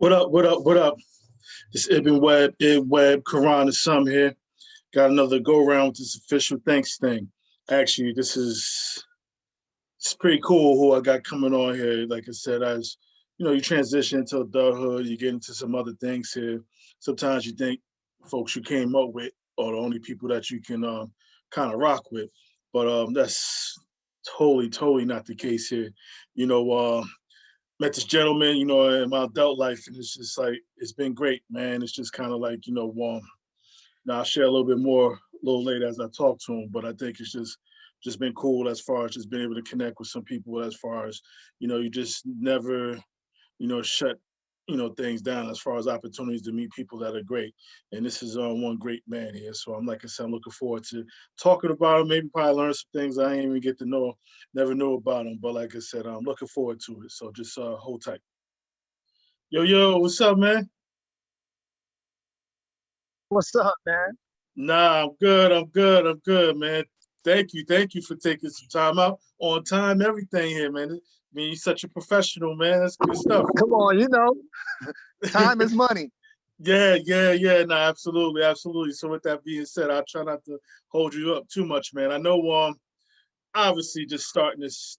What up? What up? What up? This Ibn Web, Quran is some here. Got another go around with this official thanks thing. Actually, it's pretty cool who I got coming on here. Like I said, as you transition into adulthood, you get into some other things here. Sometimes you think folks you came up with are the only people that you can kind of rock with, but that's totally not the case here. You know, met this gentleman, in my adult life, and it's just like it's been great, man. It's just kind of like now I'll share a little bit more a little later as I talk to him, but I think it's just been cool as far as just being able to connect with some people as far as you just never shut things down as far as opportunities to meet people that are great. And this is one great man here. So I'm like I said, I'm looking forward to talking about him. Maybe probably learn some things I didn't even get to know, never knew about him. But like I said, I'm looking forward to it. So just hold tight. Yo, what's up, man? What's up, man? Nah, I'm good, man. Thank you for taking some time out on time, everything here, man. I mean, you're such a professional, man. That's good stuff. Come on, time is money. Yeah. No, absolutely. So with that being said, I'll try not to hold you up too much, man. I know obviously just starting this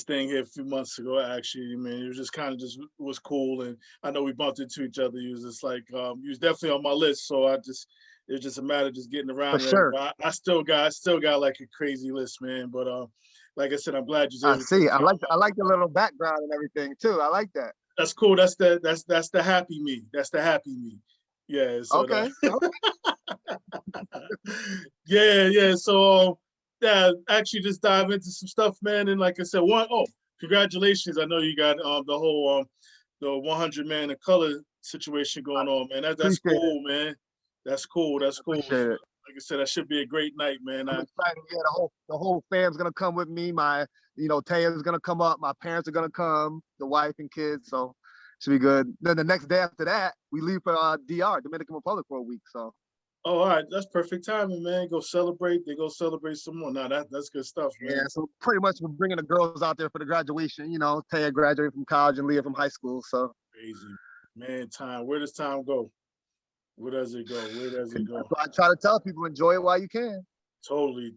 thing here a few months ago, actually. I mean, it was just kind of just was cool. And I know we bumped into each other. He was just like, he was definitely on my list. So it was just a matter of just getting For around there. sure. But I still got like a crazy list, man. But like I said, I'm glad you're I able to see. take I time like out. I like the little background and everything too. I like that. That's cool. That's the happy me. That's the happy me. Yeah. So Okay. that yeah. So yeah, actually just dive into some stuff, man. And like I said, congratulations. I know you got the 100 man of color situation I going on, man. That's appreciate it. cool, man. That's cool. That's cool. So, Appreciate it. like I said, that should be a great night, man. I'm excited. Yeah, the whole fam's gonna come with me. Taya's gonna come up. My parents are gonna come. The wife and kids. So should be good. Then the next day after that, we leave for DR, Dominican Republic, for a week. So Oh, all right, that's perfect timing, man. Go celebrate. They go celebrate some more. Now that's good stuff, yeah, man. so pretty much we're bringing the girls out there for the graduation. Taya graduated from college and Leah from high school. So Crazy, man. Time. Where does time go? Where does it go? Where does it that's go? why I try to tell people, enjoy it while you can. Totally,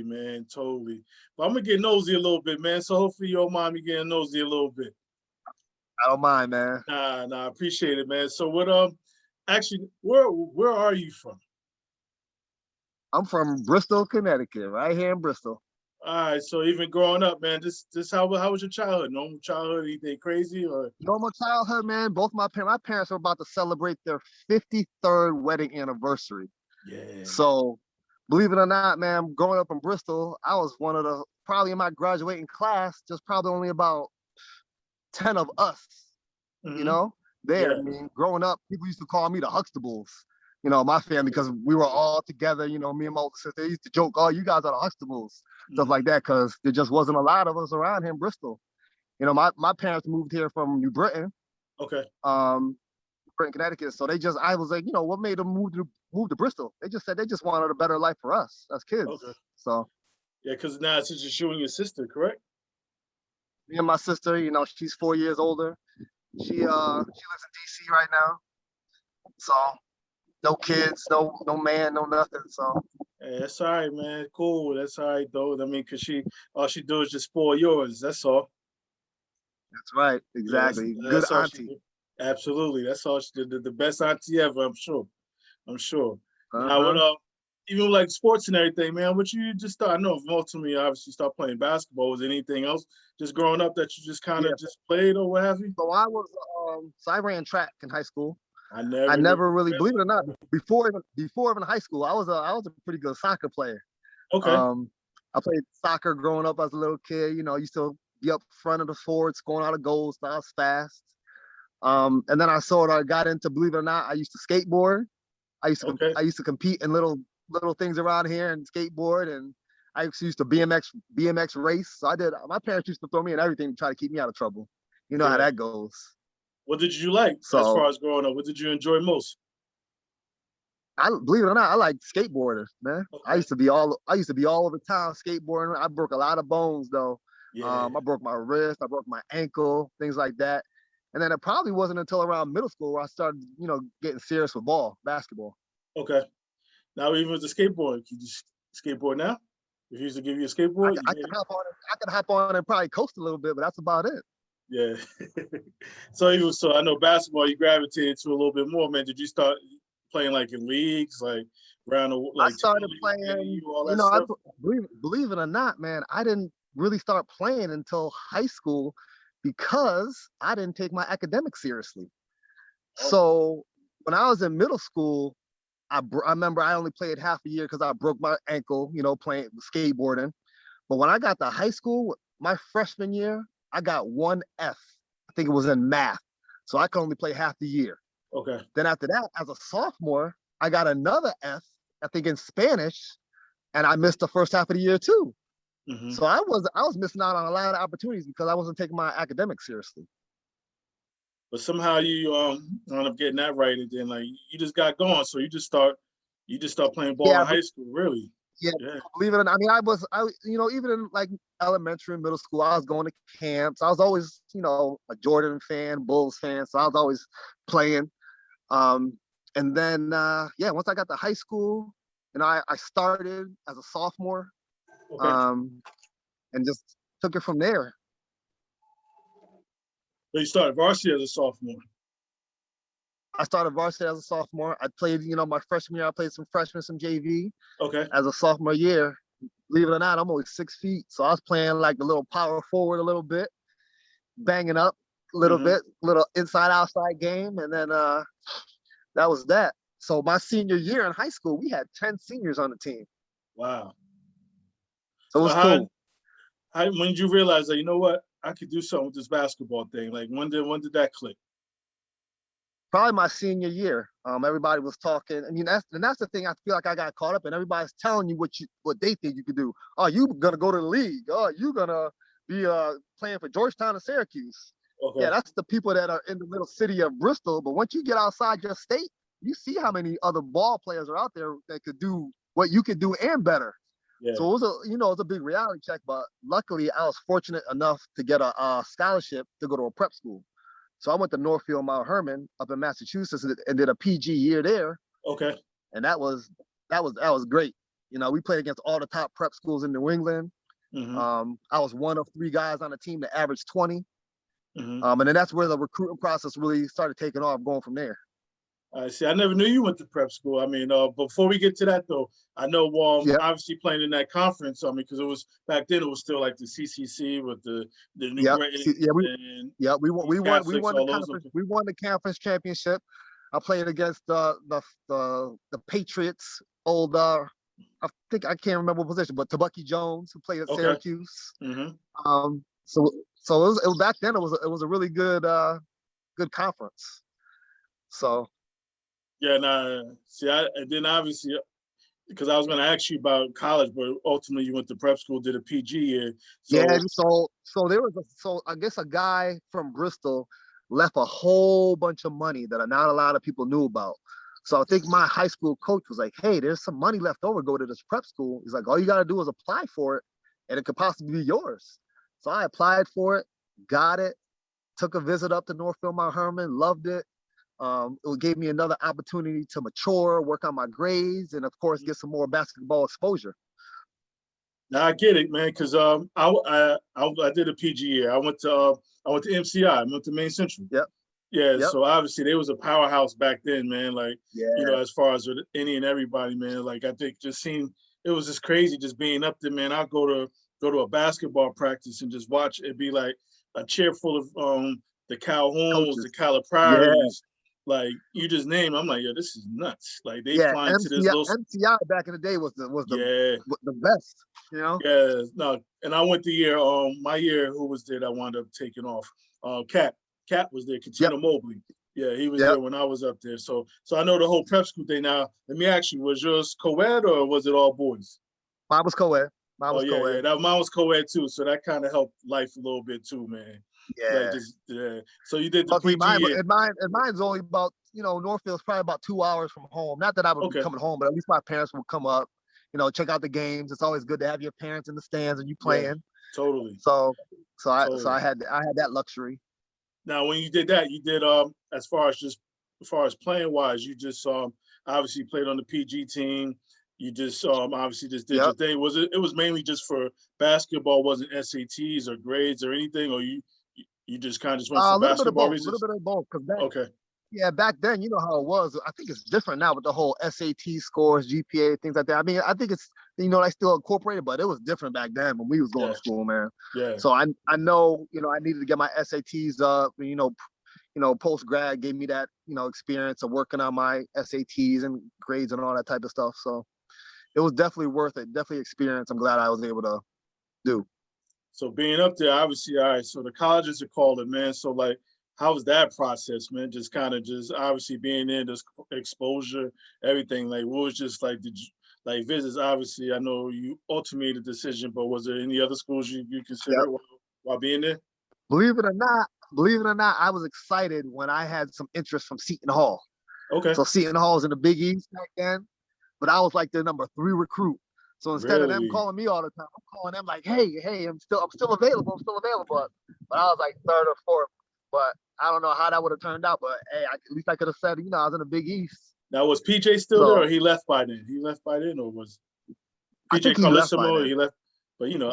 man. Totally. But I'm gonna get nosy a little bit, man. So hopefully you don't mind me getting nosy a little bit. I don't mind, man. Nah, I appreciate it, man. So what actually where are you from? I'm from Bristol, Connecticut, right here in Bristol. All right, so even growing up, man, this how was your childhood? Normal childhood, anything crazy or Normal childhood, man. Both my parents were about to celebrate their 53rd wedding anniversary. yeah. So, believe it or not, man, growing up in Bristol, I was one of the probably in my graduating class, just probably only about 10 of us, you Mm-hmm. know, there. I Yeah. mean, growing up, people used to call me the Huxtables, my family, because we were all together, me and my older sister. They used to joke, oh, you guys are the Huxtables, stuff like Mm-hmm. that, because there just wasn't a lot of us around here in Bristol. My parents moved here from New Britain, Okay. um, Britain, Connecticut. So I was like, what made them move to Bristol? They just said they just wanted a better life for us as Okay. kids. So Yeah, because now it's just you and your sister, correct? me and my sister, she's 4 years older. She lives in DC right now. So no kids, no man, no nothing. So Hey, that's all right, man. Cool. That's all right though. I mean, cause she all she do is just spoil yours. That's all. that's right, Yeah, that's exactly. Good that's all she auntie. do. Absolutely. That's all she did. The best auntie ever, I'm sure. I'm sure. Now, what Uh-huh. even like sports and everything, man, what you just start, I know ultimately obviously start playing basketball. Was there anything else just growing up that you just kind Yeah. of just played or what have you? So I ran track in high school. I I never knew. never really, believe it or not, before even high school, I was a pretty good soccer player. Okay. Um, I played soccer growing up as a little kid. I used to be up front of the fort, scoring out of goals. So I was fast. And then I sort of got into, believe it or not, I used to skateboard. Okay. I used to compete in little things around here and skateboard, and I actually used to BMX race. So I did. My parents used to throw me in everything to try to keep me out of trouble. You know how Yeah. that goes. What did you like as So far as growing up? What did you enjoy most? I believe it or not, I like skateboarders, man. I Okay. used to be all over town skateboarding. I broke a lot of bones though. Yeah. I broke my wrist, I broke my ankle, things like that. And then it probably wasn't until around middle school where I started, getting serious with basketball. Okay. Now even with the skateboard, you just skateboard now? If you used to give you a I, skateboard, I could hop on. I could hop on and probably coast a little bit, but that's about it. yeah. So I know basketball you gravitated to a little bit more, man. Did you start playing like in leagues, like around the I like started playing. all that stuff? Believe it or not, man, I didn't really start playing until high school because I didn't take my academics seriously. Oh. So when I was in middle school, I remember I only played half a year because I broke my ankle, playing skateboarding. But when I got to high school, my freshman year, I got one F. I think it was in math. So I could only play half the year. Okay. Then after that, as a sophomore, I got another F, I think in Spanish, and I missed the first half of the year too. Mm-hmm. So I was missing out on a lot of opportunities because I wasn't taking my academics seriously. But somehow you end up getting that right, and then like you just got going. So you just start playing ball in high school, really. Yeah, believe it or not. I mean, even in like elementary and middle school, I was going to camps. I was always, a Jordan fan, Bulls fan. So I was always playing. And then, once I got to high school, I started as a sophomore, and just took it from there. So you started varsity as a sophomore. I started varsity as a sophomore. I played, my freshman year, I played some freshmen, some JV. Okay. As a sophomore year, believe it or not, I'm only 6 feet. So I was playing like the little power forward a little bit, banging up a little bit, little inside outside game. And then that was that. So my senior year in high school, we had 10 seniors on the team. Wow. So it was cool. When did you realize that, you know what, I could do something with this basketball thing? Like when did that click? Probably my senior year. Everybody was talking. I mean, that's the thing I feel like I got caught up in. Everybody's telling you what they think you could do. Oh, you gonna go to the league. Oh, you gonna be playing for Georgetown and Syracuse. Okay. Yeah, that's the people that are in the little city of Bristol. But once you get outside your state, you see how many other ball players are out there that could do what you could do and better. Yeah. So it was a big reality check. But luckily, I was fortunate enough to get a scholarship to go to a prep school. So I went to Northfield Mount Herman up in Massachusetts and did a PG year there. Okay. And that was great. We played against all the top prep schools in New England. Mm-hmm. I was one of 3 guys on the team that averaged 20. Mm-hmm. And then that's where the recruiting process really started taking off, going from there. I see. I never knew you went to prep school. I mean, before we get to that though, I know obviously playing in that conference. I mean, because it was back then, it was still like the CCC with the new we won the conference. We won the conference championship. I played against the Patriots. Old I can't remember what position, but Tabucky Jones, who played at Syracuse. Mm-hmm. So it was back then. It was a really good conference. So. Yeah, and then obviously, because I was going to ask you about college, but ultimately you went to prep school, did a PG year. So, yeah, so there was I guess a guy from Bristol left a whole bunch of money that not a lot of people knew about. So I think my high school coach was like, hey, there's some money left over, go to this prep school. He's like, all you got to do is apply for it, and it could possibly be yours. So I applied for it, got it, took a visit up to Northfield Mount Herman, loved it. It gave me another opportunity to mature, work on my grades, and of course, get some more basketball exposure. Now I get it, man, because I did a PG year. I went to MCI. I went to Maine Central. Yep. Yeah. Yep. So obviously, they was a powerhouse back then, man. Like, as far as with any and everybody, man. Like, I think it was just crazy just being up there, man. I'd go to a basketball practice and just watch it be like a chair full of the Calhouns, the Calapratis. Like, you just name, I'm like, yo, this is nuts. Like, they fly into this little MCI back in the day was the best, Yeah, no, and I went the year, my year, who was there that wound up taking off? Cat was there, Katina Mobley. Yeah, he was there when I was up there. So I know the whole prep school thing. Now, let me ask you, was yours co-ed or was it all boys? Mine was co-ed. Mine was co-ed. Yeah, mine was co-ed too. So that kind of helped life a little bit too, man. Yeah. So you did the Luckily, PG. mine's only about, Northfield's probably about 2 hours from home. Not that I would be coming home, but at least my parents would come up, check out the games. It's always good to have your parents in the stands and you playing. Yeah, totally. So I had that luxury. Now, when you did that, you did as far as playing wise, you just obviously played on the PG team. You just obviously just did your Yep. thing. Was it? It was mainly just for basketball. Wasn't SATs or grades or anything, or you just kind of just went for A little bit of basketball both, a little reasons? bit of both. Cause Okay. yeah, back then, you know how it was. I think it's different now with the whole SAT scores, GPA, things like that. I mean, I think it's, you know, they still incorporated, but it was different back then when we was going Yeah. to school, man. Yeah. So I know, you know, I needed to get my SATs up. Post grad gave me that, you know, experience of working on my SATs and grades and all that type of stuff. So it was definitely worth it. Definitely experience. I'm glad I was able to do. So being up there, obviously, all right. So the colleges are calling, man. So like, how was that process, man? Just kind of just obviously being in this exposure, everything. Like, what was just like like visits? Obviously, I know you ultimated the decision, but was there any other schools you Yep. considered while being there? Believe it or not, I was excited when I had some interest from Seton Hall. Okay. So Seton Hall was in the Big East back then, but I was like their number 3 recruit. So instead of them Really? calling me all the time, I'm calling them like, hey, I'm still available. But I was like 3rd or 4th. But I don't know how that would have turned out. But hey, at least I could have said, you know, I was in the Big East. Now was PJ still there, So or he left by then? He left by then, or was I PJ think he left by Carlissimo? then. He left, but you know,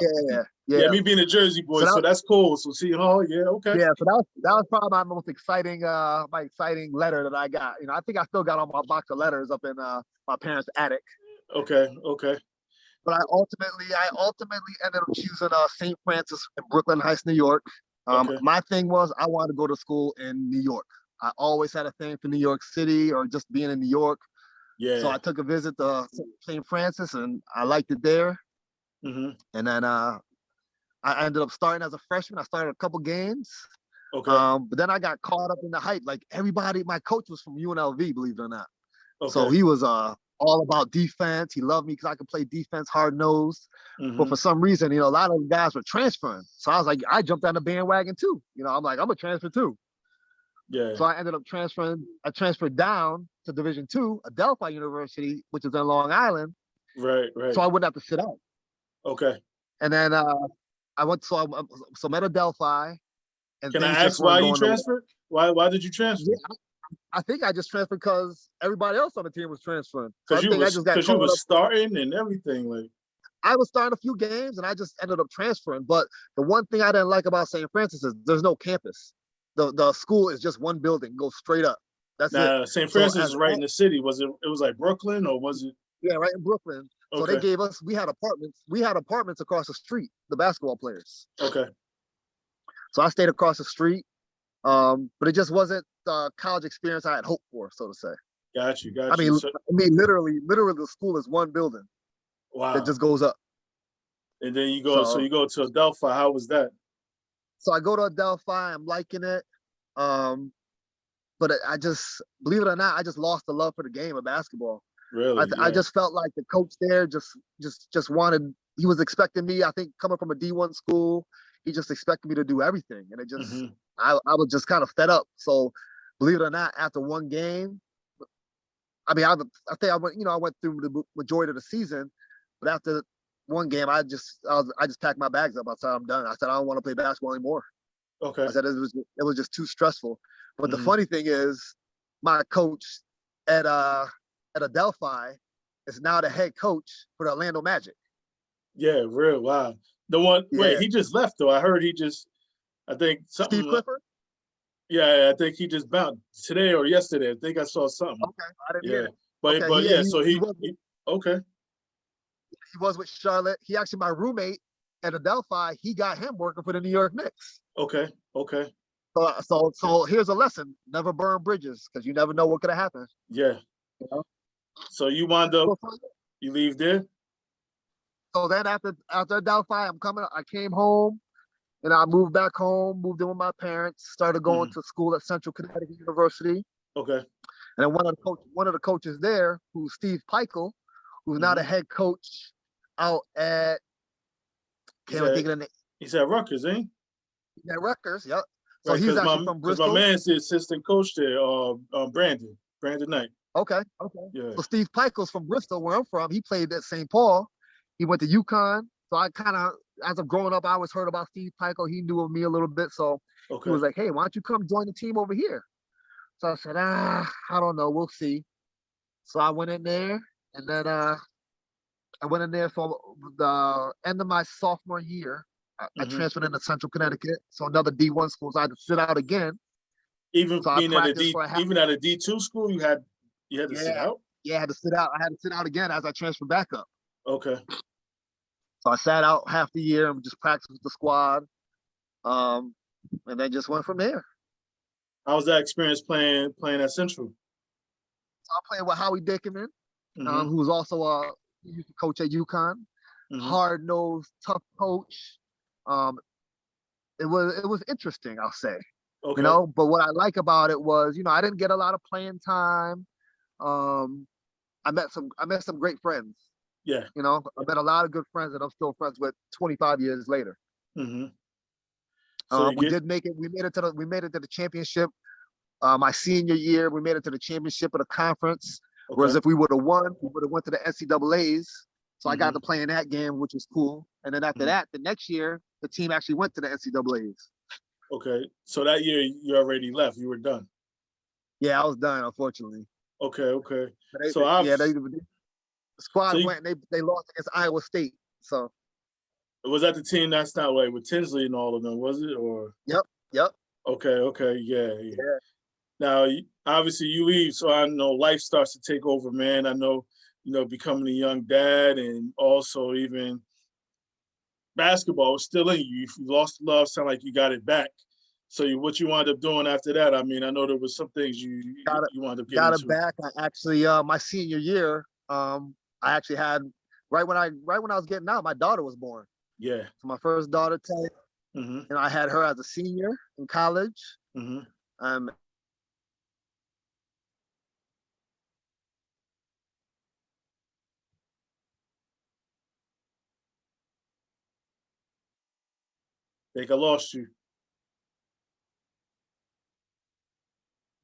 Yeah. me being a Jersey boy, So so that's cool. So Seton Hall, yeah, okay. yeah, so that was probably my most exciting letter that I got. You know, I think I still got all my box of letters up in my parents' attic. Okay, okay. But I ultimately ended up choosing St. Francis in Brooklyn Heights, New York. Okay. My thing was I wanted to go to school in New York. I always had a thing for New York City or just being in New York. So Yeah. I took a visit to St. Francis and I liked it there. Mm-hmm. And then I ended up starting as a freshman. I started a couple games. Okay. But then I got caught up in the hype. Like everybody, my coach was from UNLV, believe it or not. So Okay. he was all about defense. He loved me because I could play defense, hard nosed. But Mm-hmm. for some reason, you know, a lot of the guys were transferring. So I was like, I jumped on the bandwagon too. You know, I'm like, I'm a transfer too. Yeah. So I ended up transferring. I transferred down to Division II, Adelphi University, which is in Long Island. Right. So Right. I wouldn't have to sit out. Okay. And then I went. So I'm at Adelphi, and Can things I just ask why weren't you going the way. transferred? Why did you transfer? Yeah, I think I just transferred because everybody else on the team was transferring. So I Because think I just got you caught was up. starting and everything. Like, I was starting a few games and I just ended up transferring. But the one thing I didn't like about St. Francis is there's no campus. The school is just one building, go straight up. That's it. now St. So Francis is right in the city. Was it? It was like Brooklyn, or was it? yeah, right in Brooklyn. So they Okay. gave us, we had apartments. We had apartments across the street, the basketball players. Okay. So I stayed across the street. But it just wasn't the college experience I had hoped for, so to say. Got you. I Got you. mean, So, literally, the school is one building that wow. just goes up. And then you go. So So you go to Adelphi. How was that? so I go to Adelphi. I'm liking it. But I just, believe it or not, I just lost the love for the game of basketball. Really? I Yeah. just felt like the coach there just wanted. He was expecting me. I think coming from a D1 school, he just expected me to do everything, and it just Mm-hmm. I was just kind of fed up. So believe it or not, after one game, I mean, I think I went through the majority of the season, but after one game, I just packed my bags up. I said I'm done. I said I don't want to play basketball anymore. Okay. I said it was just too stressful. But the Mm-hmm. funny thing is, my coach at Adelphi is now the head coach for the Orlando Magic. Yeah. Real. Wow. The one. Wait. Yeah, He just left though. I heard he just. I think Steve something. Clifford. Yeah. I think he just bounced today or yesterday. I think I saw something. Okay, I didn't hear Yeah. that. But Okay, yeah. So he was okay. he was with Charlotte. He actually my roommate at Adelphi. He got him working for the New York Knicks. Okay. Okay. So here's a lesson: never burn bridges because you never know what could have happened. Yeah. You know? So you wind up. You leave there. So then after Adelphi, I came home and I moved back home, moved in with my parents, started going Mm-hmm. to school at Central Connecticut University. Okay. And then one of the coaches there, who's Steve Peichel, who's now the Mm-hmm. head coach out at can't even think of the name. He's at Rutgers, ain't he? At Rutgers, yep. So Right, he's actually from because my Bristol. man's the assistant coach there, Brenden Knight. Okay. Yeah. So Steve Peichel's from Bristol, where I'm from. He played at St. Paul. He went to UConn. So I kind of as of growing up, I always heard about Steve Pico. He knew of me a little bit, so he Okay. was like, "Hey, why don't you come join the team over here?" So I said, I don't know, we'll see. So I went in there, and then I went in there for the end of my sophomore year. I Hmm. transferred into Central Connecticut, so another D1 school. So I had to sit out again. Even So I being at a practiced D, for a half. even at a D2 school, you had to sit Yeah, out. yeah, I had to sit out. I had to sit out again as I transferred back up. Okay. So I sat out half the year and just practiced with the squad, um, and then just went from there. How was that experience playing at Central? So I played with Howie Dickerman, Hmm. who was also he used to coach at UConn. Hmm. Hard nosed, tough coach. Um, it was interesting, I'll say. Okay. But what I like about it was, I didn't get a lot of playing time. Um, I met some great friends. Yeah. I met a lot of good friends that I'm still friends with 25 years later. Hmm. So you We get did make it. We made it to the championship. My senior year, we made it to the championship of the conference. Whereas okay. if we would have won, we would have went to the NCAA's. So I got Hmm. to play in that game, which was cool. And then after Hmm. that, the next year, the team actually went to the NCAA's. Okay. So that year you already left. You were done. Yeah, I was done, unfortunately. Okay. Okay. But So I've the so squad you, went and they lost against Iowa State. So was that the team that's not like with Tinsley and all of them, was it? Or yep, yep, okay. Okay. Yeah. Yeah. yeah. Now, obviously, you leave, so I know life starts to take over, man. I know, becoming a young dad, and also even basketball was still in you. If you lost the love, sound like you got it back. So, what you wound up doing after that? I mean, I know there was some things Got it, you wound up getting got it into. back. I actually, my senior year, I actually had right when I was getting out, my daughter was born. Yeah. So my first daughter, Tay, Hmm. I had her as a senior in college. Hmm. Um, Think I lost you.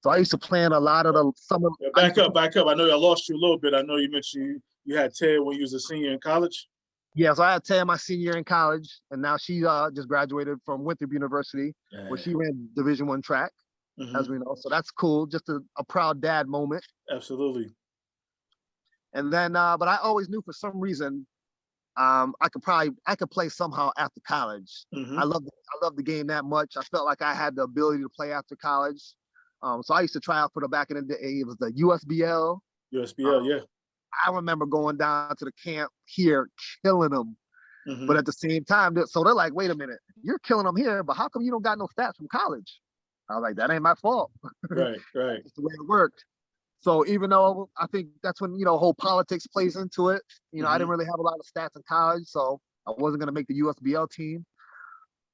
so I used to plan a lot of the summer. Yeah, I used back to, up, back up. I know I lost you a little bit. I know you mentioned you had Ted when you was a senior in college. yeah. So I had Tay my senior year in college, and now she just graduated from Winthrop University, where Yeah. she ran Division I track, as Hmm. we know. So that's cool. Just a proud dad moment. Absolutely. And then, but I always knew for some reason, I could play somehow after college. Hmm. I loved the game that much. I felt like I had the ability to play after college. So I used to try out for the back in the day. It was the USBL. USBL, Um, yeah. I remember going down to the camp here, killing them. But Hmm. at the same time, so they're like, "Wait a minute, you're killing them here, but how come you don't got no stats from college?" I was like, "That ain't my fault. Right, right. That's the way it worked." So even though I think that's when whole politics plays into it, I didn't Hmm. really have a lot of stats in college, so I wasn't going to make the USBL team.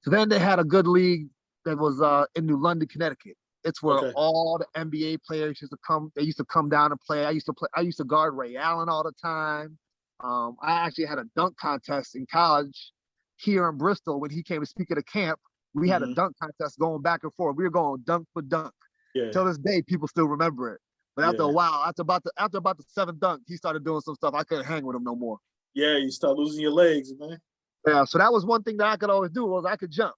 So then they had a good league that was in New London, Connecticut. It's where Okay. all the NBA players used to come. They used to come down and play. I used to play. I used to guard Ray Allen all the time. I actually had a dunk contest in college here in Bristol when he came to speak at a camp. We had a Hmm. dunk contest going back and forth. We were going dunk for dunk. Yeah, Till this day, people still remember it. But after a yeah, while, after about the seventh dunk, he started doing some stuff. I couldn't hang with him no more. yeah. You start losing your legs, man. Yeah, so that was one thing that I could always do was I could jump.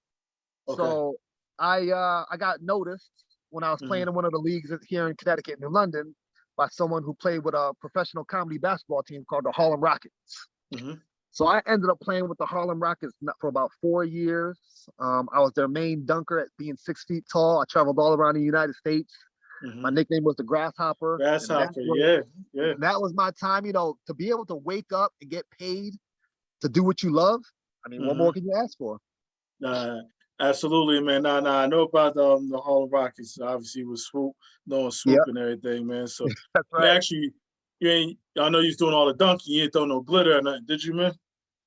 Okay. So I got noticed when I was playing Hmm. in one of the leagues here in Connecticut, New London, by someone who played with a professional comedy basketball team called the Harlem Rockets. Hmm. So I ended up playing with the Harlem Rockets for about 4 years. I was their main dunker at being 6 feet tall. I traveled all around the United States. My Hmm. nickname was the Grasshopper, and that Grasshopper. was Yeah, yeah. and that was my time. To be able to wake up and get paid to do what you love. I mean, what Hmm. more can you ask for? Nah, absolutely, man. Nah. I know about the Harlem Rockets. Obviously, with Swoop, knowing Yeah, Swoop and everything, man. So that's you right. actually, you ain't. I know you was doing all the dunking. You ain't throw no glitter or nothing, did you, man?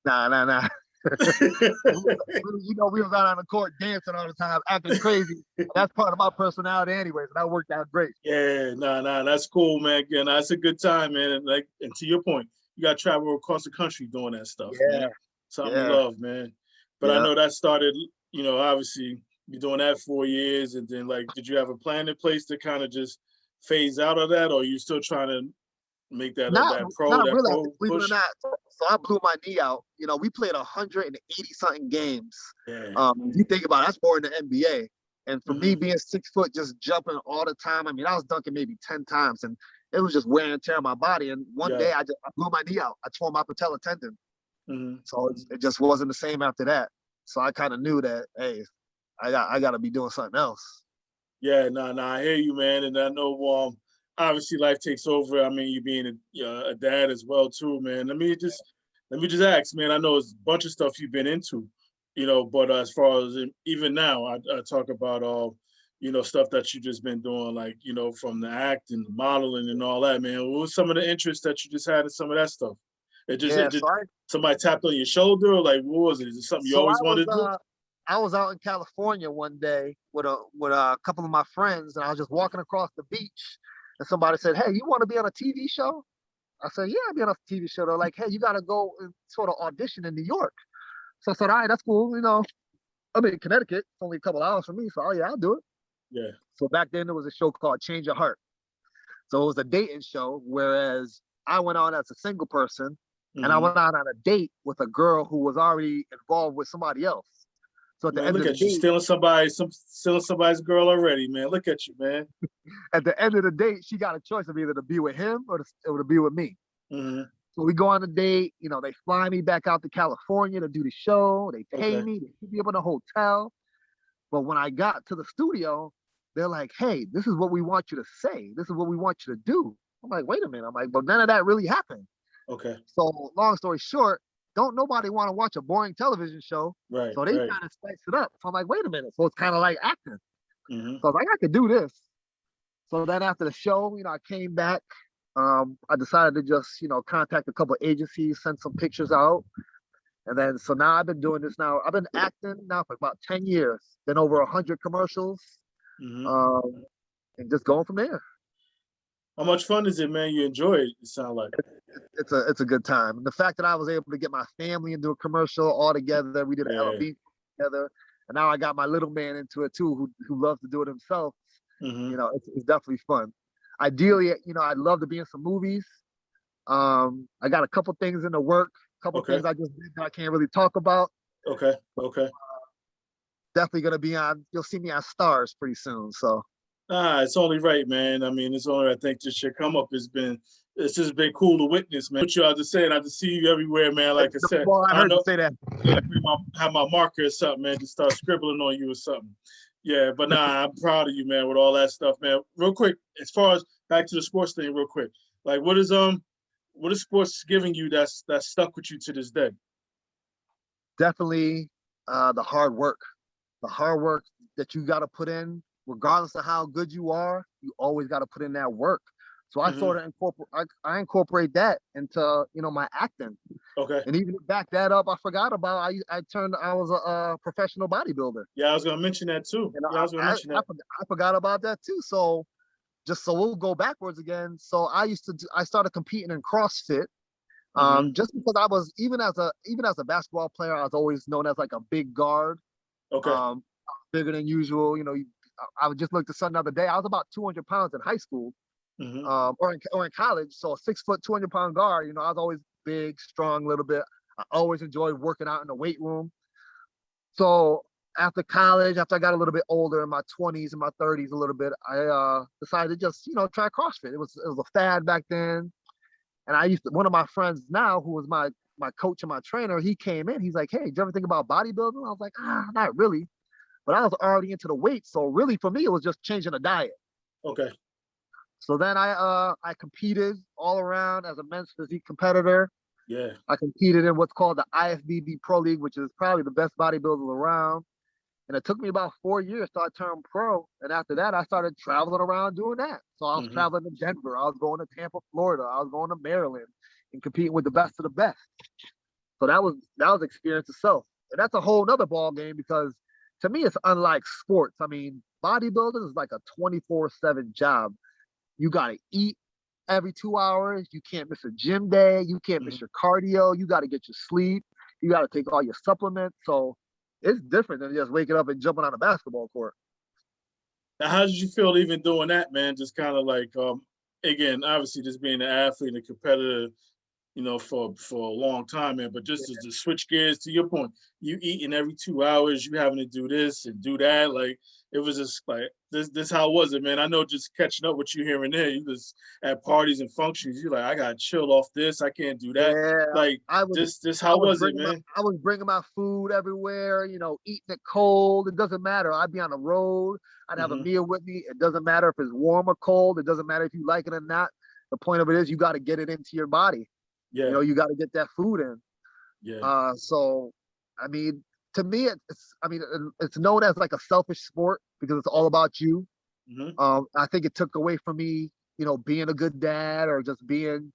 Nah, nah, nah. We was out on the court dancing all the time, acting crazy. That's part of my personality, anyways, and that worked out great. Yeah, nah. That's cool, man. Again, that's a good time, man. And to your point, you got to travel across the country doing that stuff, man. Yeah, Something to yeah, love, man. But I yeah. know that started, obviously you're doing that 4 years, and then like, did you have a plan in place to kind of just phase out of that, or are you still trying to make that Not that not really, pro believe it or push? not. So I blew my knee out. You know, we played 180 something games. Yeah. If you think about it, that's more than the NBA. And for Hmm. me being 6 foot, just jumping all the time, I mean, I was dunking maybe 10 times and it was just wear and tear on my body. And one Yeah. day I blew my knee out. I tore my patella tendon. Hmm. So it just wasn't the same after that. So I kind of knew that, hey, I got to be doing something else. Yeah, I hear you, man, and I know obviously life takes over. I mean, you being a dad as well too, man. Let me just ask, man. I know it's a bunch of stuff you've been into, but as far as even now, I talk about stuff that you just been doing, like from the acting, the modeling, and all that, man. What was some of the interests that you just had in some of that stuff? Yeah. It just somebody tapped on your shoulder, or like what was it? Is it something you So always wanted to do? I was out in California one day with a couple of my friends, and I was just walking across the beach, and somebody said, "Hey, you want to be on a TV show?" I said, "Yeah, I'll be on a TV show." They're like, "Hey, you got to go and sort of audition in New York." So I said, "All right, that's cool. I'm in Connecticut. It's only a couple hours from me, so yeah, I'll do it." Yeah. So back then there was a show called Change Your Heart. So it was a dating show, whereas I went on as a single person, and I Hmm. went out on a date with a girl who was already involved with somebody else. So Man, look at you stealing somebody's girl already, man. Look at you, man. at the end of the date, she got a choice of either to be with him or to be with me. Hmm. So we go on a date. They fly me back out to California to do the show. They pay Okay. me. They put me up in a hotel. But when I got to the studio, they're like, "Hey, this is what we want you to say. This is what we want you to do." I'm like, "Wait a minute." I'm like, "But none of that really happened." Okay. So long story short, don't nobody want to watch a boring television show. Right. So they Right. kind of spice it up. So I'm like, "Wait a minute." So it's kind of like acting. Hmm. So I was like, "I could do this." So then after the show, I came back. I decided to just, contact a couple of agencies, send some pictures out. And then, so now I've been doing this now. I've been acting now for about 10 years, been over 100 commercials, Hmm. um, and just going from there. How much fun is it, man? You enjoy it? It sound like. It's a good time. And the fact that I was able to get my family into a commercial all together, we did an Yeah. LLB together, and now I got my little man into it too, who loves to do it himself. Hmm. It's definitely fun. Ideally, I'd love to be in some movies. I got a couple things in the work, a couple Okay. things I just did that I can't really talk about. Okay. Okay. Definitely gonna be on. You'll see me on Stars pretty soon. So It's only right, man. I mean, it's only I think this shit come up has been. It's just been cool to witness, man. What you all just saying, I just see you everywhere, man. Like I said, well, I I heard you know. say that. Yeah, have my marker or something, man. Just start scribbling on you or something. Yeah, but nah, I'm proud of you, man, with all that stuff, man. Real quick, as far as back to the sports thing, real quick. Like, what is sports giving you that's stuck with you to this day? Definitely the hard work. The hard work that you got to put in, regardless of how good you are, you always got to put in that work. So I Hmm. sort of I incorporate that into my acting. Okay. And even to back that up, I forgot about I was a professional bodybuilder. Yeah, I was gonna mention that too. Yeah, I was gonna mention that. I forgot about that too. So just so we'll go backwards again. So I started competing in CrossFit. Hmm. Just because I was even as a basketball player, I was always known as like a big guard, Okay. um, bigger than usual. I would just look at something the other day. I was about 200 pounds in high school, Hmm. or in college. So a 6 foot, 200 pound guard. I was always big, strong, a little bit. I always enjoyed working out in the weight room. So after college, after I got a little bit older, in my 20s and my 30s, a little bit, I decided to just try CrossFit. It was a fad back then, and one of my friends now, who was my coach and my trainer, he came in. He's like, "Hey, did you ever think about bodybuilding?" I was like, not really. But I was already into the weight, so really for me, it was just changing the diet. Okay. So then I competed all around as a men's physique competitor. Yeah. I competed in what's called the IFBB Pro League, which is probably the best bodybuilders around. And it took me about 4 years till I turned pro. And after that, I started traveling around doing that. So I was Hmm. traveling to Denver. I was going to Tampa, Florida. I was going to Maryland and competing with the best of the best. So that was experience itself. And that's a whole nother ball game because to me, it's unlike sports. I mean, bodybuilding is like a 24/7 job. You got to eat every 2 hours. You can't miss a gym day. You can't miss Hmm. your cardio. You got to get your sleep. You got to take all your supplements. So it's different than just waking up and jumping on a basketball court. Now, how did you feel even doing that, man? Just kind of like, again, obviously, just being an athlete and a competitor, for a long time, man. But just to switch gears to your point, you eating every 2 hours, you having to do this and do that. Like it was just like this how was it, man? I know just catching up with you here and there, you just at parties and functions, you like, I gotta chill off this, I can't do that. Yeah, Like I was this I how was was it, bringing my man? I was bringing my food everywhere, eating it cold. It doesn't matter. I'd be on the road. I'd have a Hmm. meal with me. It doesn't matter if it's warm or cold. It doesn't matter if you like it or not. The point of it is you got to get it into your body. Yeah, You got to get that food in. yeah. So I mean, to me, it's known as like a selfish sport because it's all about you. Hmm. I think it took away from me, being a good dad or just being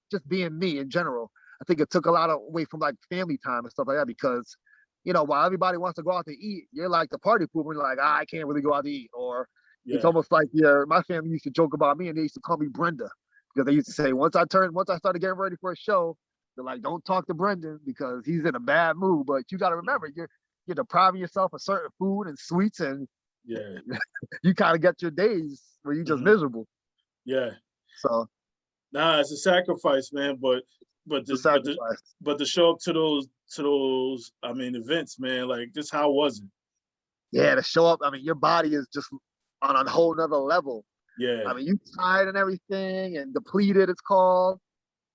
me in general. I think it took a lot away from like family time and stuff like that because, while everybody wants to go out to eat, you're like the party pooper. You're like, I can't really go out to eat. Or it's Yeah. almost like, yeah, my family used to joke about me and they used to call me Brenda because they used to say once I started getting ready for a show, they're like, don't talk to Brendan because he's in a bad mood. But you got to remember, you're depriving yourself of certain food and sweets, and Yeah. you kind of get your days where you just Hmm. miserable. Yeah. So Nah, it's a sacrifice, man. But it's a the but the sacrifice. but to show up to those I mean events, man, like just how was it? Yeah, to show up. I mean, your body is just on a whole nother level. Yeah. I mean, you tired and everything and depleted, it's called.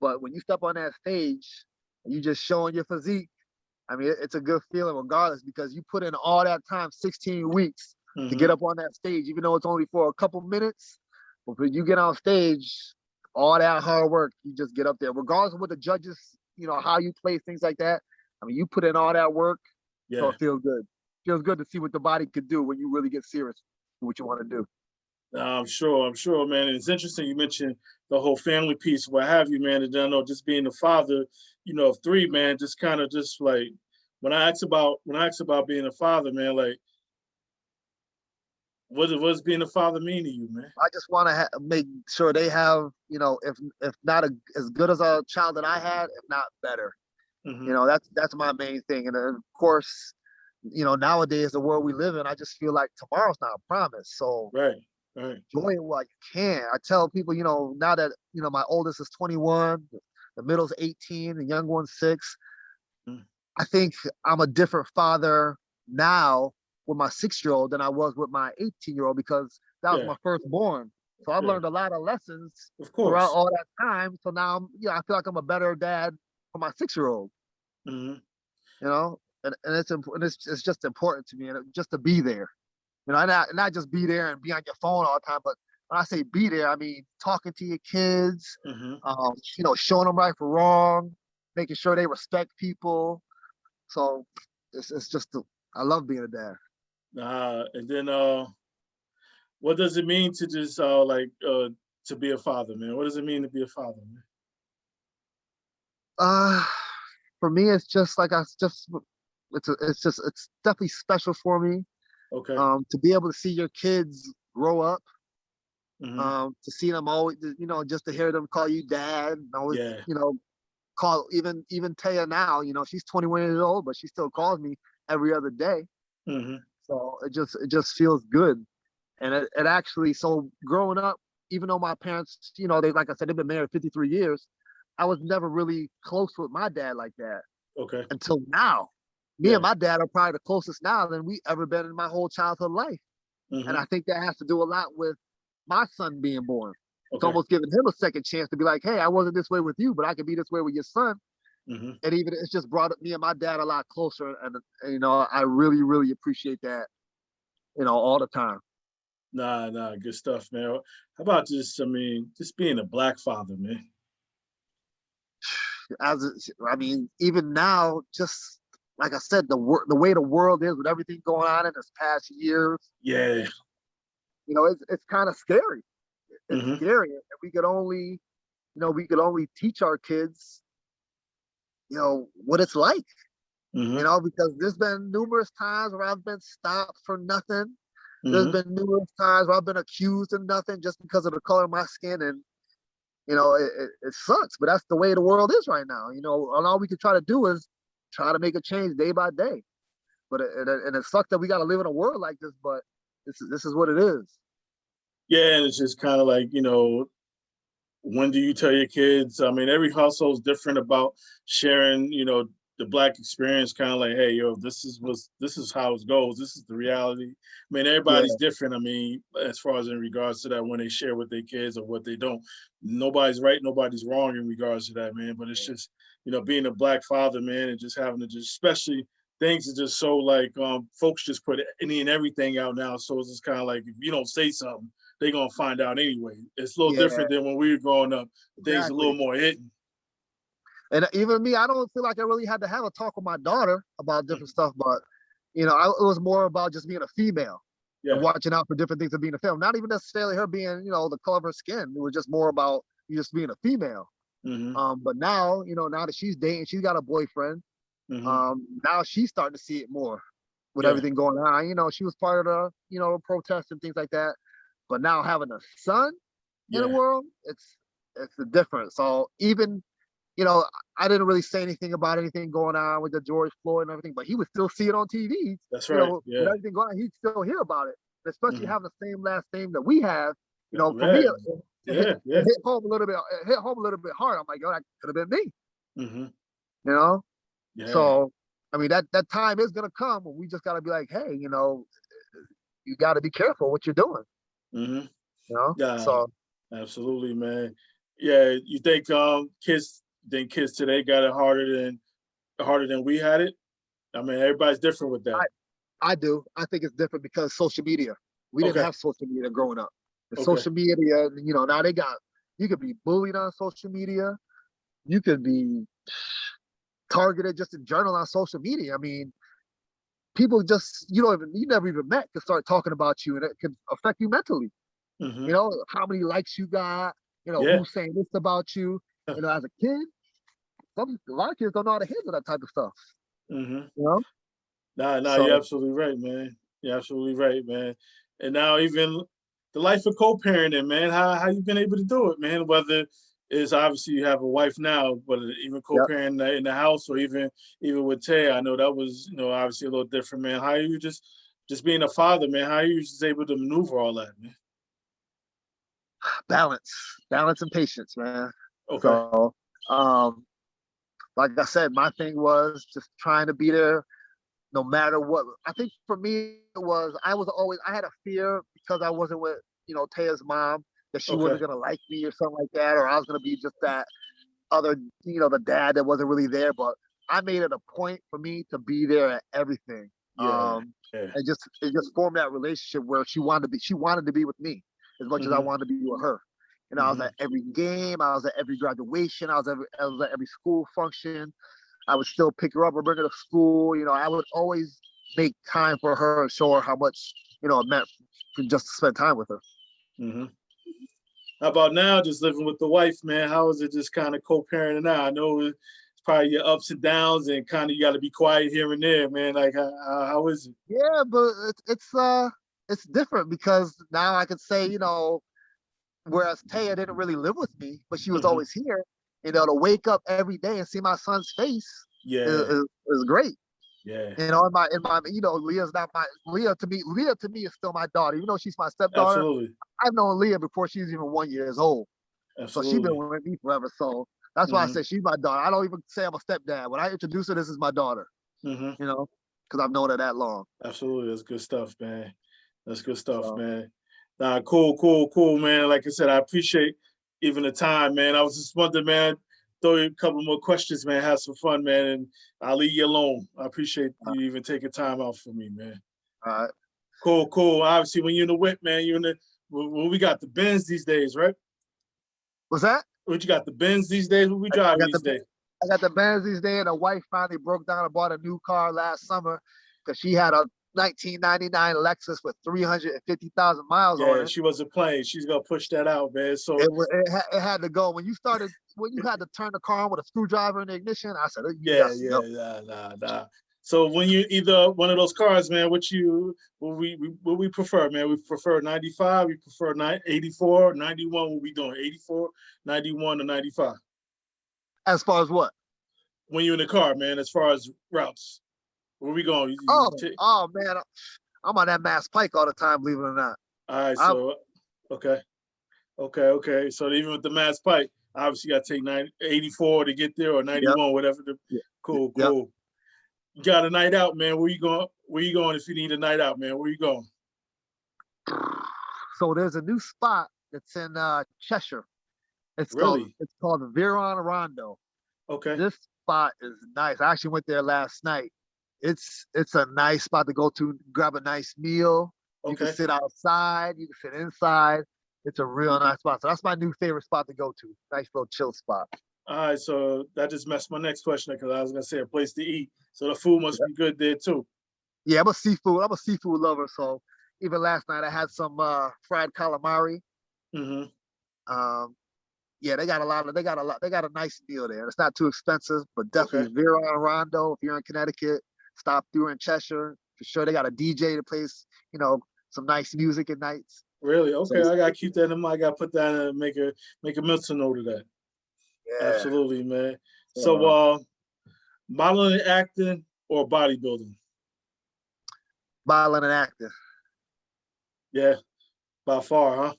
But when you step on that stage and you just showing your physique, I mean, it's a good feeling regardless because you put in all that time, 16 weeks, to get Hmm. up on that stage, even though it's only for a couple minutes. But when you get on stage, all that hard work, you just get up there, regardless of what the judges, how you play, things like that. I mean, you put in all that work, so Yeah. it feels good. It feels good to see what the body could do when you really get serious with what you want to do. I'm sure, man. And it's interesting you mentioned the whole family piece, what have you, man. And I know just being the father, of three, man, just kind of just like when I asked about being a father, man, like what does being a father mean to you, man? I just want to make sure they have, if not as good as a child that I had, if not better. Hmm. That's my main thing. And of course, nowadays the world we live in, I just feel like tomorrow's not promised. So Right, right. enjoy it while you can. I tell people, now that my oldest is 21, the middle's 18, the young one's 6. Mm. I think I'm a different father now with my 6-year-old than I was with my 18-year-old because that was Yeah, my firstborn. So I've yeah. learned a lot of lessons Of throughout course. all that time. So now I feel like I'm a better dad for my 6-year-old. Hmm. And it's just important to me, and just to be there. Not just be there and be on your phone all the time, but when I say be there, I mean talking to your kids, Hmm. showing them right from wrong, making sure they respect people. So it's just I love being a dad. And then what does it mean to just to be a father, man? What does it mean to be a father, man? Uh, for me, it's just like it's definitely special for me. Okay. To be able to see your kids grow up, Hmm. to see them always, just to hear them call you dad, and always, Yeah. call even Taya now, she's 21 years old, but she still calls me every other day. Hmm. So it just feels good. And it actually, so growing up, even though my parents, they, like I said, they've been married 53 years, I was never really close with my dad like that Okay. until now. Me and Yeah. my dad are probably the closest now than we ever been in my whole childhood life. And Hmm. I think that has to do a lot with my son being born. It's Okay. almost giving him a second chance to be like, hey, I wasn't this way with you, but I can be this way with your son. Hmm. And even it's just brought me and my dad a lot closer. And I really, really appreciate that, all the time. Nah, nah, good stuff, man. How about just, I mean, just being a black father, man? I mean, even now, just like I said, the way the world is with everything going on in this past years, Yeah. it's kind of scary. It's Hmm. scary, and we could only teach our kids, what it's like, Hmm. because there's been numerous times where I've been stopped for nothing. There's Hmm. been numerous times where I've been accused of nothing just because of the color of my skin, and it sucks, but that's the way the world is right now. And all we can try to do is try to make a change day by day. But it sucks that we got to live in a world like this, but this is what it is. Yeah, and it's just kind of like, When do you tell your kids? I mean, every household's different about sharing, the Black experience, kind of like, hey, yo, this is how it goes. This is the reality. I mean, Yeah, everybody's different. I mean, as far as in regards to that, when they share with their kids or what they don't, nobody's right, nobody's wrong in regards to that, man. But it's just, being a Black father, man, and just having to just, especially things are just so like, folks just put any and everything out now. So it's just kind of like, if you don't say something, they're gonna find out anyway. It's a little yeah, different than when we were growing up. Things a little exactly. more hidden. And even me, I don't feel like I really had to have a talk with my daughter about different stuff, but it was more about just being a female and Yeah. watching out for different things of being a female. Not even necessarily her being, the color of her skin. It was just more about you just being a female. Mm-hmm. But now, now that she's dating, she's got a boyfriend. Mm-hmm. Now she's starting to see it more with Yeah. everything going on. She was part of the protests and things like that. But now having a son in the Yeah. world, it's the difference. So even you know, I didn't really say anything about anything going on with the George Floyd and everything, but he would still see it on TV. That's right. With Yeah. everything going on, he'd still hear about it. And especially Mm-hmm. having the same last name that we have, for me, Yeah. Yeah. it Yeah. hit home a little bit. It hit home a little bit hard. I'm like, yo, that could have been me. Mm-hmm. You know. Yeah. So, I mean, that time is gonna come, and we just gotta be like, hey, you got to be careful what you're doing. Mm-hmm. You know. Yeah. So Absolutely, man. Yeah. You think kids today got it harder than we had it? I mean, everybody's different with that. I I do. I think it's different because social media. We didn't Okay. have social media growing up. The Okay. social media, now you could be bullied on social media. You could be targeted just in general on social media. I mean, people just you never even met can start talking about you, and it can affect you mentally. Mm-hmm. How many likes you got. Yeah. Who's saying this about you. As a kid, a lot of kids don't know how to handle that type of stuff. Mm-hmm. You know, Nah, you're so absolutely right, man. You're absolutely right, man. And now even the life of co-parenting, man. How you been able to do it, man? Whether it's obviously you have a wife now, but even yeah. co-parenting in the house or even with Tay, I know that was obviously a little different, man. How you just being a father, man? How you just able to maneuver all that, man? Balance and patience, man. Okay. So, um, like I said, my thing was just trying to be there no matter what. I think for me it was I had a fear because I wasn't with Taya's mom that she Okay. wasn't gonna like me or something like that, or I was gonna be just that other the dad that wasn't really there. But I made it a point for me to be there at everything. Yeah. Yeah. And it just formed that relationship where she wanted to be with me as much as I Mm-hmm. wanted to be with her. I was Mm-hmm. at every game, I was at every graduation, I was at every school function. I would still pick her up or bring her to school. I would always make time for her and show her how much it meant for just to spend time with her. Mm-hmm. How about now, just living with the wife, man? How is it just kind of co-parenting now? I know it's probably your ups and downs, and kind of you got to be quiet here and there, man. Like, how is it? Yeah, but it's different because now I could say whereas Taya didn't really live with me, but she was Hmm. always here. To wake up every day and see my son's face is, Yeah, is, is great. yeah, In my Leah to me is still my daughter, even though she's my stepdaughter. absolutely, I've known Leah before she's even 1 year old. So she's been absolutely. with me forever. So that's why I Hmm. say she's my daughter. I don't even say I'm a stepdad. When I introduce her, this is my daughter, Hmm. because I've known her that long. Absolutely, that's good stuff, man. That's good stuff, So man. Nah, cool, cool, cool, man. Like I said, I appreciate even the time, man. I was just wondering, man. Throw you a couple more questions, man. Have some fun, man, and I'll leave you alone. I appreciate you even taking time out for me, man. uh, Cool, cool. Obviously, when you're in the whip, man, you're in the well, we got the Benz these days, right? what's that? What you got the Benz these days? What we I driving got these the days? I got the Benz these days. And the wife finally broke down and bought a new car last summer because she had a 1999 Lexus with 350,000 miles on Yeah, it. she wasn't playing. She's gonna push that out, man. So It had to go. When you had to turn the car on with a screwdriver in the ignition, I said, you yeah, got to yeah, go. nah. So when you either one of those cars, man, what we prefer, man? We prefer 95, we prefer 84, 91, what we doing? 84, 91, or 95. As far as what? When you're in the car, man, as far as routes. Where we going? Oh man, I'm on that Mass Pike all the time, believe it or not. All right, I'm so okay. Okay. So even with the Mass Pike, obviously you got to take 84 to get there or Yep. 91, whatever. Yep. Cool. Yep. You got a night out, man. Where you going? Where you going if you need a night out, man? Where you going? So there's a new spot that's in Cheshire. Really? It's called the Viron Rondo. Okay. This spot is nice. I actually went there last night. It's a nice spot to go to, grab a nice meal. You can Okay. sit outside, you can sit inside. It's a real nice spot. So that's my new favorite spot to go to. Nice little chill spot. All right. So that just messed my next question because I was gonna say a place to eat. So the food must be good there too. Yeah, I'm a seafood lover. So even last night I had some fried calamari. Mm-hmm. Um, yeah, they got a nice deal there. It's not too expensive, but Okay. definitely Vera and Rondo. If you're in Connecticut, stop through in Cheshire for sure. They got a DJ that plays, some nice music at nights. Really? So Okay. I gotta keep that in mind. I gotta put that in and make a mental note of that. yeah, Absolutely, man. So so, modeling and acting or bodybuilding? modeling and acting Yeah, by far, huh?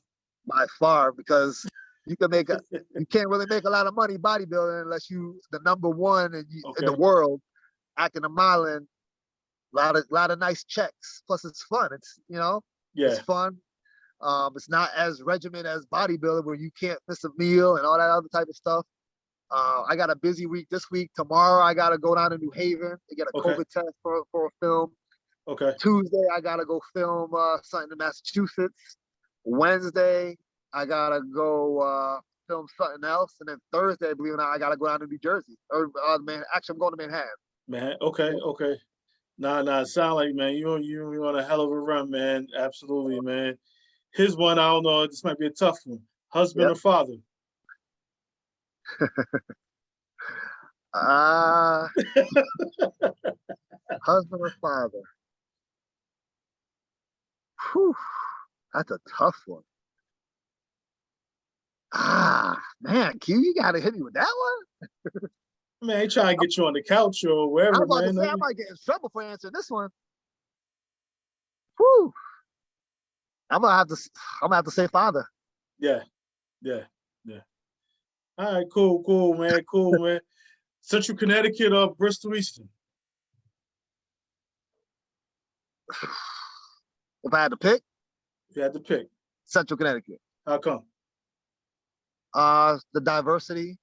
by far because you can't really make a lot of money bodybuilding unless you the number one in the Okay. world acting and modeling. A lot of nice checks. Plus, it's fun. It's Yeah. fun. It's not as regimented as bodybuilding where you can't miss a meal and all that other type of stuff. I got a busy week this week. Tomorrow I gotta go down to New Haven to get a Okay. COVID test for a film. Okay. Tuesday I gotta go film something in Massachusetts. Wednesday I gotta go film something else, and then Thursday, believe it or not, I gotta go down to New Jersey. Or man, actually I'm going to Manhattan. Man. Okay. Nah. Sound like, man, you on a hell of a run, man. Absolutely, man. Here's one. I don't know. This might be a tough one. Husband Yep. or father? Uh Husband or father? Whew, that's a tough one. Man, Q, you gotta hit me with that one. Man, he trying to get you on the couch or I wherever, was about to man. say I might get in trouble for answering this one. Whew. I'm gonna have to. I'm gonna have to say father. Yeah. Yeah. All right. Cool, man. Cool, man. Central Connecticut or Bristol Eastern? If I had to pick, If you had to pick, Central Connecticut. how come? The diversity,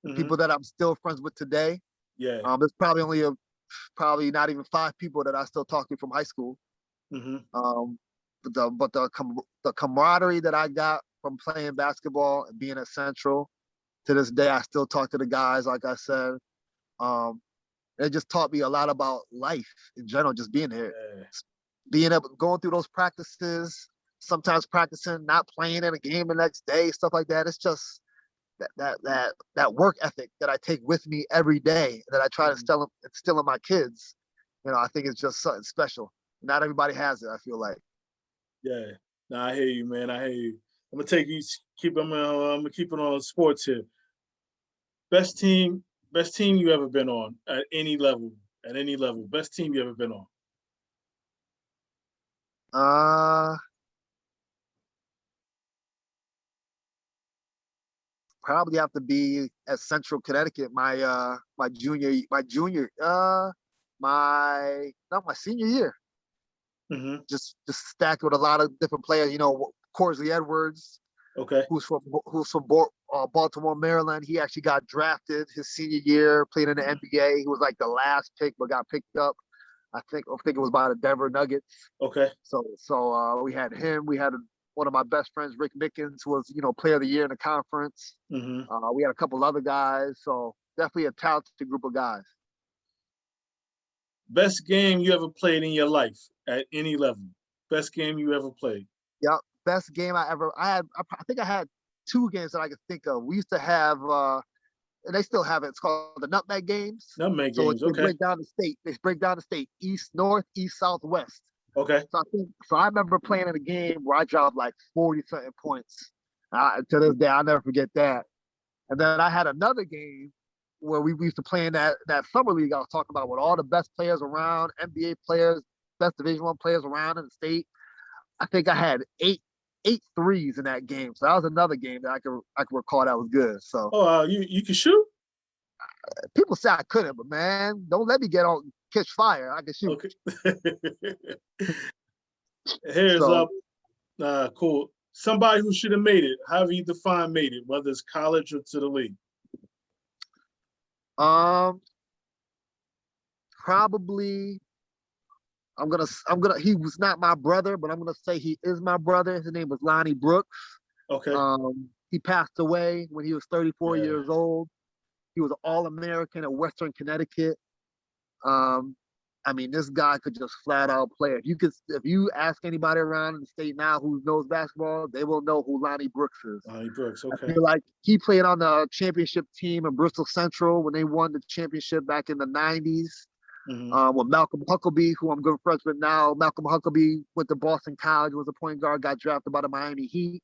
the Mm-hmm. people that I'm still friends with today. Yeah. There's probably not even 5 people that I still talk to from high school. Mm-hmm. But the camaraderie that I got from playing basketball and being at Central, to this day I still talk to the guys. Like I said, it just taught me a lot about life in general. Just being here, Yeah. being able going through those practices, sometimes practicing, not playing in a game the next day, stuff like that. It's just that work ethic that I take with me every day that I try to instill in my kids. I think it's just something special. Not everybody has it, I feel like. Yeah. No, I hear you, man. I hear you. I'm gonna take you. I'm gonna keep it on sports here. Best team. Best team you ever been on at any level. At any level. Best team you ever been on. Uh Probably have to be at Central Connecticut my not my senior year. Mm-hmm. Just stacked with a lot of different players. Corsley Edwards, Okay. who's from Baltimore, Maryland. He actually got drafted his senior year, played in the NBA. He was like the last pick, but got picked up. I think it was by the Denver Nuggets. Okay. So we had him. We had one of my best friends, Rick Mickens, who was player of the year in the conference. Mm-hmm. We had a couple other guys. So definitely a talented group of guys. Best game you ever played in your life at any level. Best game you ever played. Yep. Best game I think I had 2 games that I could think of. We used to have and they still have it. It's called the Nutmeg Games. Nutmeg So games. they Okay. break down the state. They break down the state: east, north, east, south, west. Okay. So I remember playing in a game where I dropped like 40 something points. To this day, I'll never forget that. And then I had another game where we used to play in that summer league I was talking about with all the best players around, NBA players, best Division I players around in the state. I think I had eight 8 threes in that game. So that was another game that I could recall that was good. So Oh, you can shoot? people say I couldn't, but man, don't let me get on catch fire. I can shoot. Okay. Here's So up. Cool. Somebody who should have made it. However you define made it, whether it's college or to the league. probably I'm gonna he was not my brother, but I'm gonna say he is my brother. His name was Lonnie Brooks. Okay. He passed away when he was 34 Yeah. years old. He was an All-American at Western Connecticut. I mean, this guy could just flat out play. If you ask anybody around in the state now who knows basketball, they will know who Lonnie Brooks is. Lonnie Brooks. I Okay. feel like he played on the championship team in Bristol Central when they won the championship back in the 90s. With Malcolm Huckabee, who I'm good friends with now. Malcolm Huckabee went to Boston College, was a point guard, got drafted by the Miami Heat.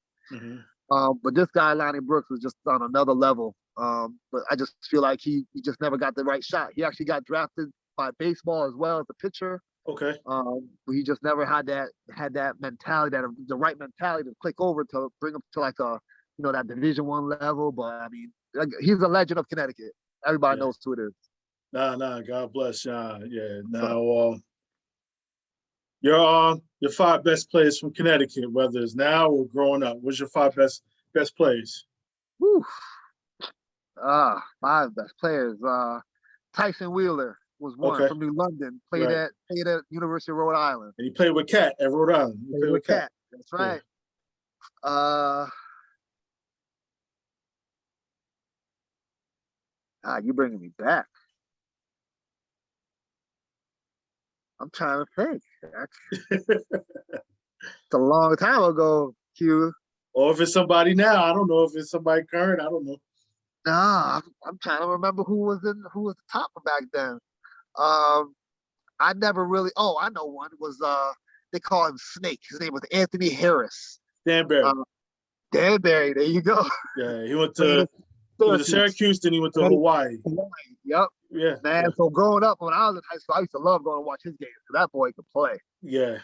But this guy, Lonnie Brooks, was just on another level. But I just feel like he just never got the right shot. He actually got drafted by baseball as well as a pitcher. Okay. But he just never had that mentality, the right mentality to click over to bring him to like that Division I level. But I mean, he's a legend of Connecticut. Everybody knows who it is. Nah. God bless John. Yeah. Now, your 5 best players from Connecticut, whether it's now or growing up. What's your 5 best players? Whew. 5 best players. Tyson Wheeler was one from New London. Played at University of Rhode Island. And he played with Cat at Rhode Island. He played with Cat. That's right. You're bringing me back. I'm trying to think. It's a long time ago, Q. Or if it's somebody now, I don't know. If it's somebody current, I don't know. Nah, I'm trying to remember who was the top back then. I never really. Oh, I know one was. They call him Snake. His name was Anthony Harris. Danbury. Danbury. There you go. Yeah, he went to Syracuse, then he went to Hawaii. Yep. Yeah. Man, so growing up when I was in high school, I used to love going to watch his games because that boy could play. Yeah.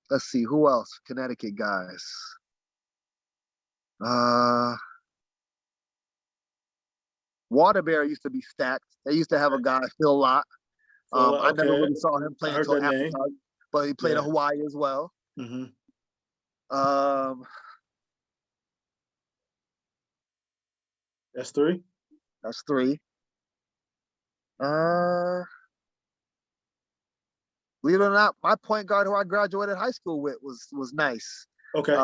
Let's see, who else? Connecticut guys. Waterbury used to be stacked. They used to have a guy, Phil Lott. I never really saw him play until after, but he played in Hawaii as well. That's 3. That's 3. Believe it or not, my point guard who I graduated high school with was nice. Okay.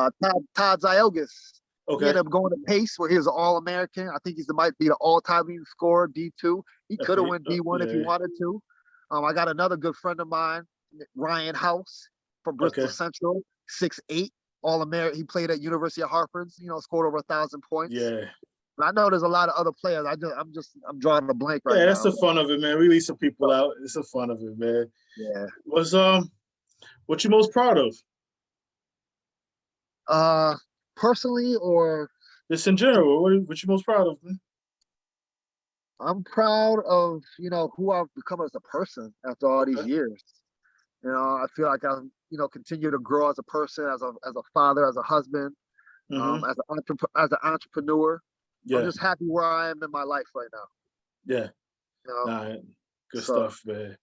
Todd Ziogas. Okay. He ended up going to Pace where he was an All-American. I think might be the all-time leading scorer, D2. He could have went D1 if he wanted to. I got another good friend of mine, Ryan House from Bristol Central, 6'8", All-American. He played at University of Hartford, scored over 1,000 points. Yeah. I know there's a lot of other players. I'm drawing a blank right now. Yeah, that's the fun of it, man. We leave some people out. It's the fun of it, man. Yeah. What you most proud of? Personally or just in general, what you most proud of, man? I'm proud of, who I've become as a person after all these years. I feel like I've, continue to grow as a person, as a father, as a husband, as an entrepreneur. Yeah. I'm just happy where I am in my life right now. Yeah. Good stuff, man.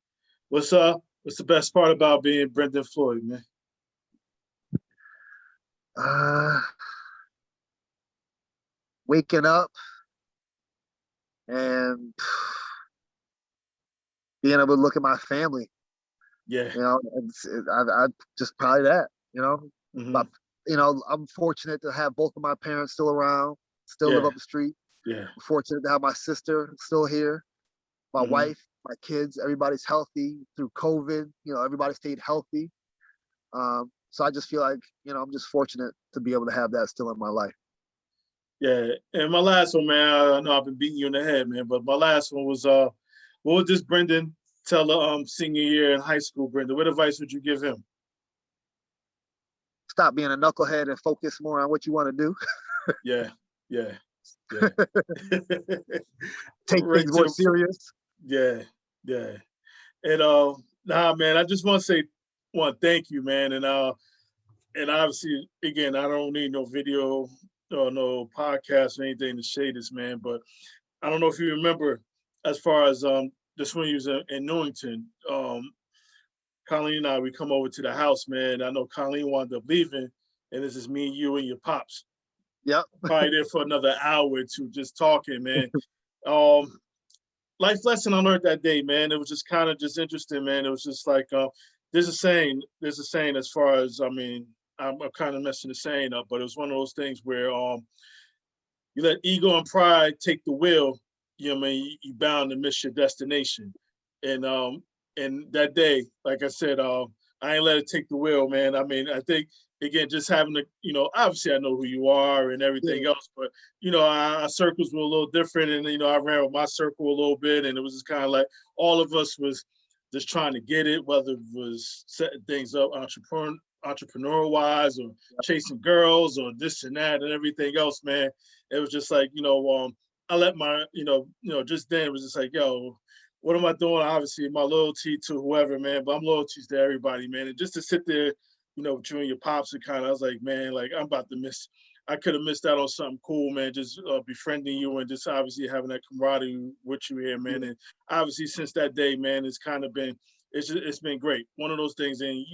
What's the best part about being Brenden Floyd, man? Waking up and being able to look at my family. Yeah. I just probably that, But, I'm fortunate to have both of my parents still around, still live up the street. Yeah. I'm fortunate to have my sister still here, my wife, my kids, everybody's healthy through COVID. Everybody stayed healthy. So I just feel like, I'm just fortunate to be able to have that still in my life. Yeah. And my last one, man, I know I've been beating you in the head, man, but my last one was, what would this Brenden tell the senior year in high school, Brenden? What advice would you give him? Stop being a knucklehead and focus more on what you want to do. Yeah. Take things more serious. Yeah. And man, I just want to say thank you, man. And and obviously, again, I don't need no video or no podcast or anything to say this, man. But I don't know if you remember, as far as this when you was in Newington, Colleen and I, we come over to the house, man. I know Colleen wound up leaving, and this is me, you, and your pops. Yep. Probably there for another hour or two, just talking, man. Um, Life lesson I learned that day, man. It was just kind of just interesting, man. It was just like there's a saying as far as I mean, I'm kind of messing the saying up, but it was one of those things where you let ego and pride take the wheel, you know what I mean, you bound to miss your destination. And that day, like I said, I ain't let it take the wheel, man. I mean, I think again, just having to, obviously I know who you are and everything Yeah. else, but our circles were a little different, and I ran with my circle a little bit, and it was just kind of like all of us was just trying to get it, whether it was setting things up entrepreneur wise or chasing girls or this and that and everything else, man. It was just like, I let my, just then it was just like, yo, what am I doing? Obviously, my loyalty to whoever, man, but I'm loyalties to everybody, man. And just to sit there, with you and your pops and kind of, I was like, man, like I'm about to miss. I could have missed out on something cool, man. Just befriending you and just obviously having that camaraderie with you here, man. And obviously, since that day, man, it's kind of been, it's been great. One of those things, and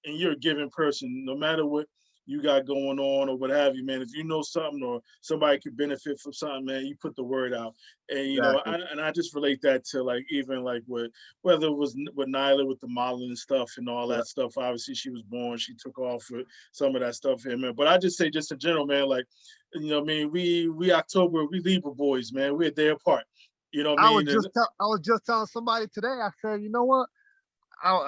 you're a giving person, no matter what you got going on or what have you, man. If you know something or somebody could benefit from something, man, you put the word out. And Exactly. I just relate that to like even like with whether it was with Nyla with the modeling and stuff and all Yeah. that stuff. Obviously, she was born, she took off with some of that stuff here, man. But I just say, just in general, man, like I mean, we October, we Libra boys, man. We're a day apart. You know what I mean? And I was just telling somebody today. I said, you know what?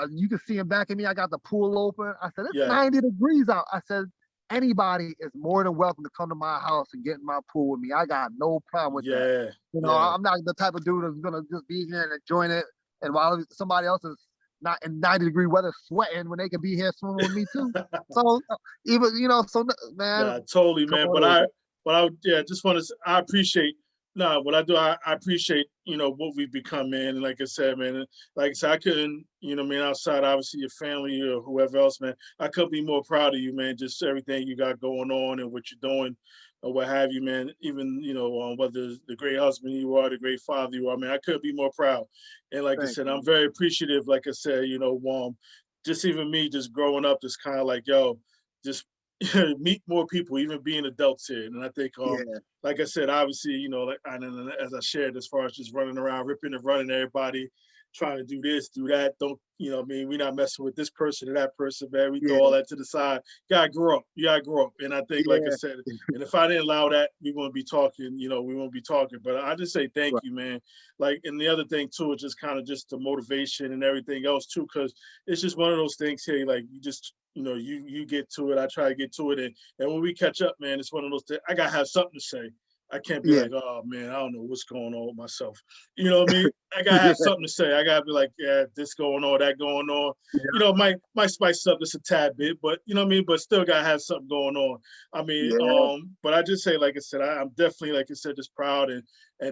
You can see him back at me. I got the pool open. I said, it's yeah, 90 degrees out. I said, anybody is more than welcome to come to my house and get in my pool with me. I got no problem with that. yeah, yeah. I'm not the type of dude that's gonna just be here and enjoying it. And while somebody else is not in 90-degree weather sweating when they could be here swimming with me too. So even so man, Nah, totally, come man. on over. Yeah, just want to. I appreciate. Nah, what I do, I appreciate. What we've become, man. And like I said, man. Like I said, I couldn't. I mean, outside obviously your family or whoever else, man. I couldn't be more proud of you, man. Just everything you got going on and what you're doing, or what have you, man. Even whether it's the great husband you are, the great father you are, man. I couldn't be more proud. And like I Thank said, I'm you. very appreciative. Like I said, just even me, just growing up, just kind of like, yo, just meet more people, even being adults here. And I think, Yeah, like I said, obviously, like and as I shared, as far as just running around, ripping and running everybody, trying to do this, do that. Don't, I mean, we're not messing with this person or that person, man. We throw yeah, all that to the side. You gotta grow up. You gotta grow up. And I think, like I yeah. said, and if I didn't allow that, we wouldn't be talking, we won't be talking. But I just say thank Right. you, man. Like, and the other thing too is just kind of just the motivation and everything else too, because it's just one of those things here, like you just you get to it, I try to get to it, and when we catch up, man, it's one of those things. I gotta have something to say. I can't be Yeah, like, oh man, I don't know what's going on with myself. You know what I mean? I gotta yeah, have something to say. I gotta be like, yeah, this going on, that going on. Might spice up just a tad bit, but you know what I mean. But still gotta have something going on. I mean, yeah, but I just say, like I said, I'm definitely, like I said, just proud and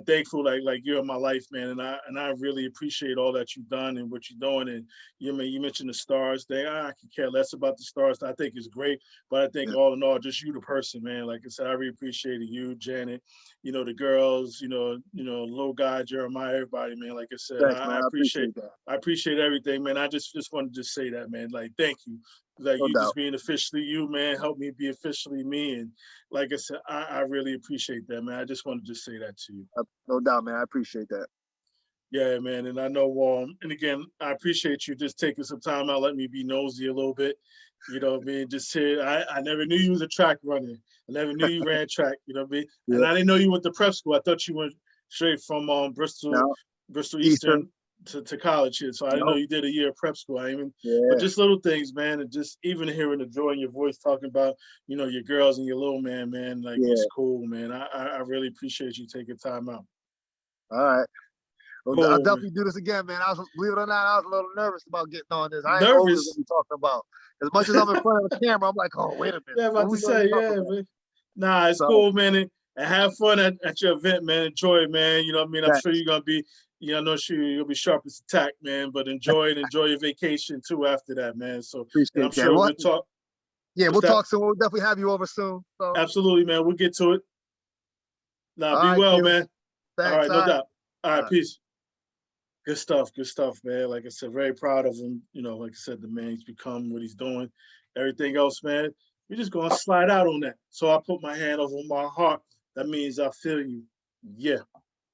thankful, like you're in my life, man, and I really appreciate all that you've done and what you're doing. And you mentioned the stars thing. I could care less about the stars. I think it's great, but I think yeah. all in all, just you, the person, man. Like I said, I really appreciated you, Janet. The girls. Little guy, Jeremiah, everybody, man. Like I said, Thanks, man. I appreciate that. I appreciate everything, man. I just wanted to say that, man. Like, thank you. Like No you just doubt. being officially you, man, helped me be officially me. And like I said, I really appreciate that, man. I just wanted to say that to you. No doubt, man. I appreciate that. Yeah, man. And I know, and again, I appreciate you just taking some time out, let me be nosy a little bit. You know what I mean? Just here, I never knew you was a track runner. I never knew you ran track, you know what I mean? And Yeah. I didn't know you went to prep school. I thought you went straight from Now, Bristol Eastern. Eastern to college here. So I didn't know No. you did a year of prep school. But Yeah. just little things, man, and just even hearing the joy in your voice talking about, your girls and your little man, like it's Yeah. cool, man. I really appreciate you taking time out. All right. Well, I'll Cool, man. definitely do this again, man. Believe it or not, I was a little nervous about getting on this. I ain't always what Nervous. we talking about. As much as I'm in front of the camera, I'm like, oh, wait a minute. Yeah, What about to we gonna say, talk yeah, about? man. Nah, it's So cool, man. And have fun at your event, man. Enjoy it, man. You know what I mean? I'm sure thanks. you're gonna be, I know sure you'll be sharp as a tack, man. But enjoy it. Enjoy your vacation too after that, man. So, and I'm Appreciate that. sure What? we'll talk. Yeah, What's we'll that? talk soon. We'll definitely have you over soon. So, Absolutely, man. We'll get to it. Nah, all be right, well, Q. man. All Thanks. right, no All right. doubt. All All right, right. peace. Good stuff, man. Like I said, very proud of him. You know, like I said, the man, he's become what he's doing. Everything else, man, we're just gonna slide out on that. So I put my hand over my heart. That means I feel you. Yeah.